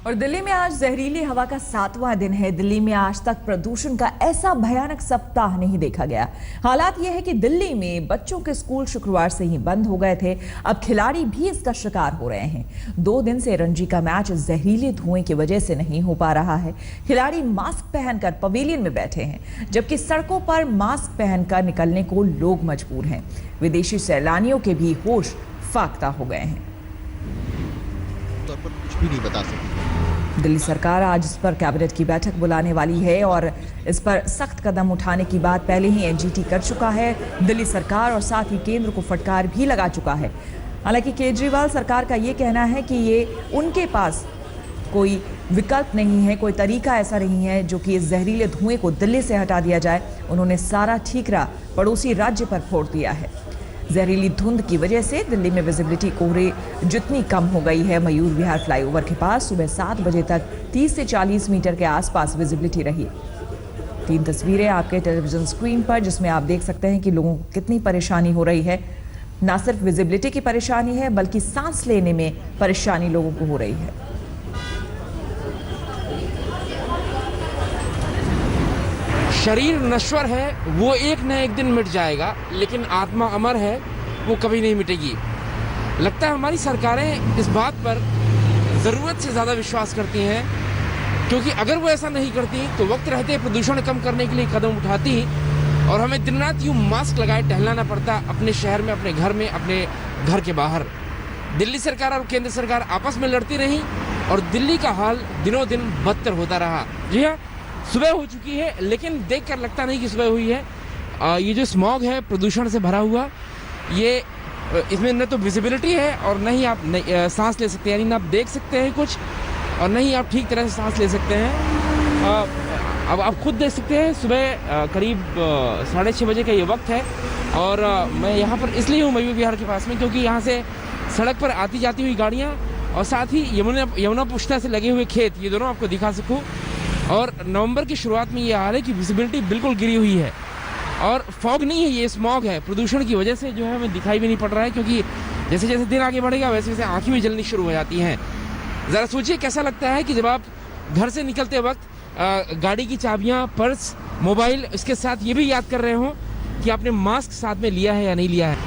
और दिल्ली में आज जहरीली हवा का 7वां दिन है। दिल्ली में आज तक प्रदूषण का ऐसा भयानक सप्ताह नहीं देखा गया। हालात यह है कि दिल्ली में बच्चों के स्कूल शुक्रवार से ही बंद हो गए थे। अब खिलाड़ी भी इसका शिकार हो रहे हैं। 2 दिन से रणजी का मैच जहरीले धुएं की वजह से नहीं हो पा रहा है। खिलाड़ी मास्क पहनकर पवेलियन में बैठे हैं, जबकि सड़कों पर मास्क पहनकर निकलने को लोग मजबूर हैं। विदेशी सैलानियों के भी होश फाख्ता हो गए हैं। तौर पर कुछ भी नहीं बता सकते। दिल्ली सरकार आज इस पर कैबिनेट की बैठक बुलाने वाली है और इस पर सख्त कदम उठाने की बात पहले ही एनजीटी कर चुका है। दिल्ली सरकार और साथ ही केंद्र को फटकार भी लगा चुका है। हालांकि केजरीवाल सरकार का ये कहना है कि ये उनके पास कोई विकल्प नहीं है, कोई तरीका ऐसा नहीं है जो कि इस जहरीले धुएं को दिल्ली से हटा दिया जाए। उन्होंने सारा ठीकरा पड़ोसी राज्य पर फोड़ दिया है। जहरीली धुंध की वजह से दिल्ली में विजिबिलिटी कोहरे जितनी कम हो गई है, मयूर विहार फ्लाईओवर के पास सुबह 7 बजे तक 30 से 40 मीटर के आसपास विजिबिलिटी रही। 3 तस्वीरें आपके टेलीविजन स्क्रीन पर, जिसमें आप देख सकते हैं कि लोगों को कितनी परेशानी हो रही है। न सिर्फ विजिबिलिटी की परेशानी है, बल्कि सांस लेने में परेशानी लोगों को हो रही है। शरीर नश्वर है, वो एक न एक दिन मिट जाएगा, लेकिन आत्मा अमर है, वो कभी नहीं मिटेगी। लगता है हमारी सरकारें इस बात पर ज़रूरत से ज़्यादा विश्वास करती हैं, क्योंकि अगर वो ऐसा नहीं करती तो वक्त रहते प्रदूषण कम करने के लिए कदम उठाती और हमें दिन रात यूँ मास्क लगाए टहलना ना पड़ता अपने शहर में, अपने घर में, अपने घर के बाहर। दिल्ली सरकार और केंद्र सरकार आपस में लड़ती रही और दिल्ली का हाल दिनों दिन बदतर होता रहा। जी हाँ, सुबह हो चुकी है, लेकिन देखकर लगता नहीं कि सुबह हुई है। ये जो स्मॉग है प्रदूषण से भरा हुआ, ये इसमें न तो विजिबिलिटी है और न ही आप सांस ले सकते हैं, यानी ना आप देख सकते हैं कुछ और न ही आप ठीक तरह से सांस ले सकते हैं। अब आप खुद देख सकते हैं, सुबह करीब 6:30 बजे का ये वक्त है और मैं यहाँ पर इसलिए हूँ मयूर विहार के पास में, क्योंकि यहाँ से सड़क पर आती जाती हुई गाड़ियाँ और साथ ही यमुना पुष्टा से लगे हुए खेत, ये दोनों आपको दिखा सकूँ। और नवंबर की शुरुआत में ये हाल है कि विजिबिलिटी बिल्कुल गिरी हुई है और फॉग नहीं है, ये स्मॉग है। प्रदूषण की वजह से जो है हमें दिखाई भी नहीं पड़ रहा है, क्योंकि जैसे जैसे दिन आगे बढ़ेगा वैसे वैसे आँखें भी जलनी शुरू हो जाती हैं। ज़रा सोचिए कैसा लगता है कि जब आप घर से निकलते वक्त गाड़ी की चाबियाँ, पर्स, मोबाइल, इसके साथ ये भी याद कर रहे हो कि आपने मास्क साथ में लिया है या नहीं लिया है।